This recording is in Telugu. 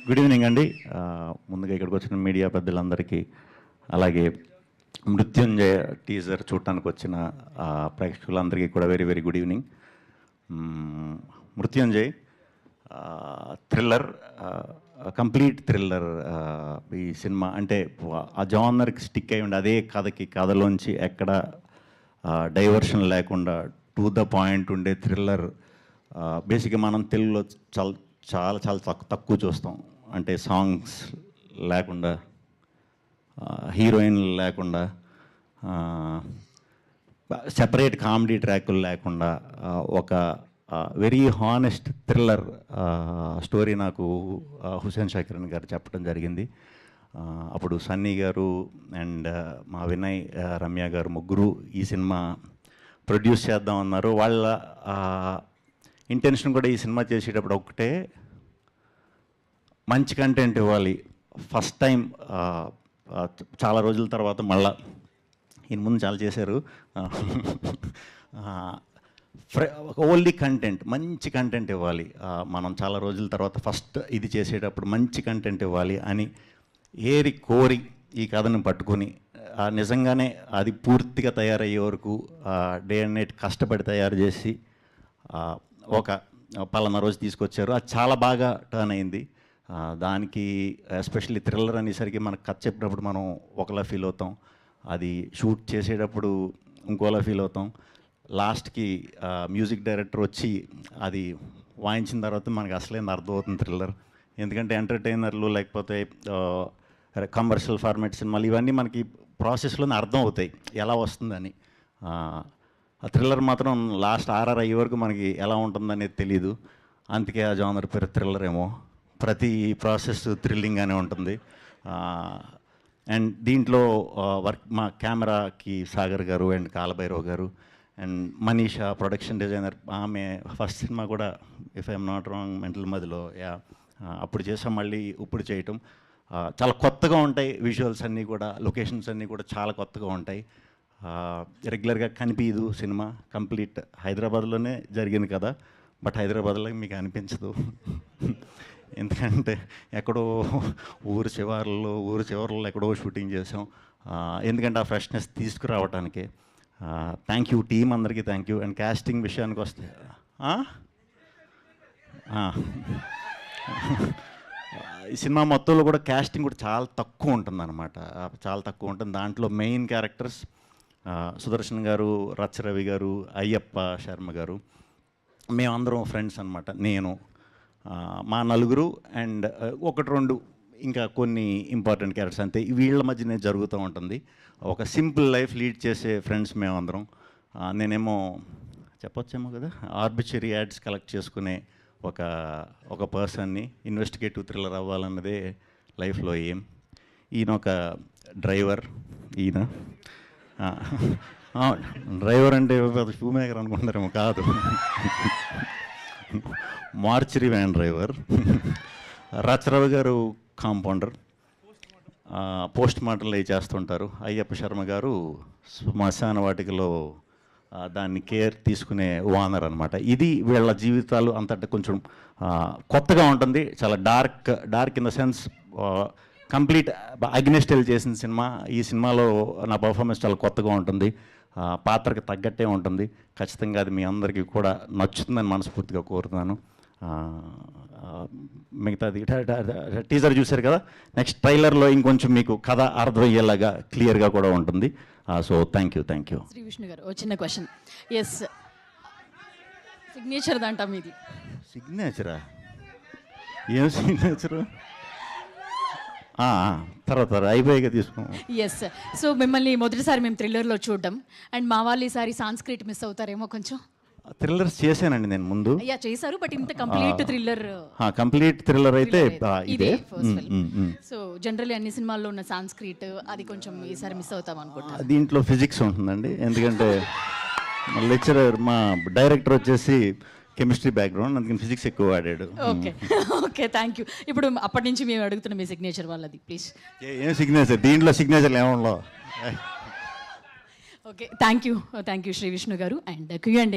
గుడ్ ఈవినింగ్ అండి. ముందుగా ఇక్కడికి వచ్చిన మీడియా పెద్దలందరికీ, అలాగే మృత్యుంజయ టీజర్ చూడటానికి వచ్చిన ప్రేక్షకులందరికీ కూడా very very good evening. Mrutyunjay thriller, complete thriller. ఈ సినిమా అంటే ఆ జానర్కి స్టిక్ అయి ఉండి అదే కథలోంచి ఎక్కడ డైవర్షన్ లేకుండా టు ద పాయింట్ ఉండే థ్రిల్లర్. బేసిక్గా మనం తెలుగులో చాలా చాలా తక్కువ చూస్తాం. అంటే సాంగ్స్ లేకుండా, హీరోయిన్ లేకుండా, సెపరేట్ కామెడీ ట్రాకులు లేకుండా ఒక వెరీ హానెస్ట్ థ్రిల్లర్ స్టోరీ నాకు హుసేన్ షాకిరన్ గారు చెప్పడం జరిగింది. అప్పుడు సన్నీ గారు అండ్ మా వినయ్, రమ్య గారు ముగ్గురు ఈ సినిమా ప్రొడ్యూస్ చేద్దామన్నారు. వాళ్ళ ఇంటెన్షన్ కూడా ఈ సినిమా చేసేటప్పుడు ఒకటే, మంచి కంటెంట్ ఇవ్వాలి. ఫస్ట్ టైం చాలా రోజుల తర్వాత మళ్ళా, ఈయన ముందు చాలా చేశారు, ఓన్లీ కంటెంట్, మంచి కంటెంట్ ఇవ్వాలి. మనం చాలా రోజుల తర్వాత ఫస్ట్ ఇది చేసేటప్పుడు మంచి కంటెంట్ ఇవ్వాలి అని ఏరి కోరి ఈ కథను పట్టుకొని నిజంగానే అది పూర్తిగా తయారయ్యే వరకు డే అండ్ నైట్ కష్టపడి తయారు చేసి ఒక పలానా రోజు తీసుకొచ్చారు. అది చాలా బాగా టర్న్ అయింది. దానికి ఎస్పెషల్లీ థ్రిల్లర్ అనేసరికి మనకు కథ చెప్పినప్పుడు మనం ఒకలా ఫీల్ అవుతాం, అది షూట్ చేసేటప్పుడు ఇంకోలా ఫీల్ అవుతాం. లాస్ట్కి మ్యూజిక్ డైరెక్టర్ వచ్చి అది వాయించిన తర్వాత మనకు అసలేం అర్థమవుతుంది థ్రిల్లర్. ఎందుకంటే ఎంటర్టైనర్లు లేకపోతే కమర్షియల్ ఫార్మాట్ సినిమాలు ఇవన్నీ మనకి ప్రాసెస్లోనే అర్థం అవుతాయి ఎలా వస్తుందని. ఆ థ్రిల్లర్ మాత్రం లాస్ట్ ఆర్ఆర్ అయ్యే వరకు మనకి ఎలా ఉంటుందనేది తెలీదు. అందుకే ఆ జానర్ పేరు థ్రిల్లర్ ఏమో. ప్రతి ప్రాసెస్ థ్రిల్లింగ్గానే ఉంటుంది. అండ్ దీంట్లో వర్క్ మా కెమెరాకి సాగర్ గారు అండ్ కాలభైరవ్ గారు అండ్ మనీషా ప్రొడక్షన్ డిజైనర్. ఆమె ఫస్ట్ సినిమా కూడా if I'm not wrong mental మదిలో అప్పుడు చేసాం, మళ్ళీ ఇప్పుడు చేయటం చాలా కొత్తగా ఉంటాయి. విజువల్స్ అన్నీ కూడా, లొకేషన్స్ అన్నీ కూడా చాలా కొత్తగా ఉంటాయి. రెగ్యులర్గా కనిపించదు సినిమా. కంప్లీట్ హైదరాబాద్లోనే జరిగింది కదా, బట్ హైదరాబాద్లో మీకు అనిపించదు. ఎందుకంటే ఎక్కడో ఊరు చివర్లో ఎక్కడో షూటింగ్ చేసాం. ఎందుకంటే ఆ ఫ్రెష్నెస్ తీసుకురావటానికి. థ్యాంక్ యూ టీం అందరికీ, థ్యాంక్ యూ. అండ్ కాస్టింగ్ విషయానికి వస్తే ఈ సినిమా మొత్తంలో కూడా కాస్టింగ్ కూడా చాలా తక్కువ ఉంటుంది అన్నమాట. చాలా తక్కువ ఉంటుంది. దాంట్లో మెయిన్ క్యారెక్టర్స్ సుదర్శన్ గారు, రచ్చరవి గారు, అయ్యప్ప శర్మ గారు, మేమందరం ఫ్రెండ్స్ అనమాట. నేను, మా నలుగురు అండ్ ఒకటి రెండు ఇంకా కొన్ని ఇంపార్టెంట్ క్యారెక్టర్స్ అంతే. వీళ్ళ మధ్యనే జరుగుతూ ఉంటుంది. ఒక సింపుల్ లైఫ్ లీడ్ చేసే ఫ్రెండ్స్ మేమందరం. నేనేమో చెప్పొచ్చేమో కదా, ఆర్బిటరీ యాడ్స్ కలెక్ట్ చేసుకునే ఒక పర్సన్ని. ఇన్వెస్టిగేటివ్ థ్రిల్లర్ అవ్వాలన్నదే లైఫ్లో ఏం. ఈయన ఒక డ్రైవర్. ఈయన డ్రైవర్ అంటే షూ మేకర్ అనుకుంటారేమో, కాదు, మార్చరీ వ్యాన్ డ్రైవర్. రచరవి గారు కాంపౌండర్, పోస్ట్ మార్టంలు అవి చేస్తుంటారు. అయ్యప్ప శర్మ గారు శ్మశాన వాటికలో దాన్ని కేర్ తీసుకునే ఓనర్ అనమాట. ఇది వీళ్ళ జీవితాలు అంతటా కొంచెం కొత్తగా ఉంటుంది. చాలా dark in the sense complete అగ్నిస్టైల్ చేసిన సినిమా. ఈ సినిమాలో నా పర్ఫార్మెన్స్ చాలా కొత్తగా ఉంటుంది, పాత్రకు తగ్గట్టే ఉంటుంది. ఖచ్చితంగా అది మీ అందరికీ కూడా నచ్చుతుందని మనస్ఫూర్తిగా కోరుతున్నాను. మిగతాది టీజర్ చూశారు కదా, నెక్స్ట్ ట్రైలర్లో ఇంకొంచెం మీకు కథ అర్థమయ్యేలాగా క్లియర్గా కూడా ఉంటుంది. So thank you. Shri Vishnu garu, చిన్న క్వశ్చన్. ఎస్, సిగ్నేచర్ దంట మీది. సిగ్నేచరా? ఏం సిగ్నేచరు? తర్వాత అయిపోయాక తీసుకో. ఎస్. సో మిమ్మల్ని మొదటిసారి మేము థ్రిల్లర్లో చూడడం, అండ్ మా వాళ్ళు ఈసారి సాంస్క్రిట్ మిస్ అవుతారేమో కొంచెం. థ్రిల్లర్స్ చేశానండి నేను ముందు. చేశారు, బట్ ఇంత కంప్లీట్ థ్రిల్లర్ అయితే ఇదే. సో జనరల్లీ అన్ని సినిమాల్లో ఉన్న సాంస్క్రిట్ అది కొంచెం ఈసారి మిస్ అవుతాం అనుకుంటా. దీంట్లో ఫిజిక్స్ ఉంటుందండి, ఎందుకంటే మా లెక్చరర్, మా డైరెక్టర్ వచ్చేసి కెమిస్ట్రీ బ్యాక్గ్రౌండ్, అందుకని ఫిజిక్స్ ఎక్కువ వాడాడు. Okay, thank you. ఇప్పుడు అప్పటి నుంచి మేము అడుగుతున్నాం మీ సిగ్నేచర్ వాళ్ళది, ప్లీజ్. ఏం సిగ్నేచర్? దీంట్లో సిగ్నేచర్ ఏమో. Okay, thank you Shri Vishnu garu. And Q and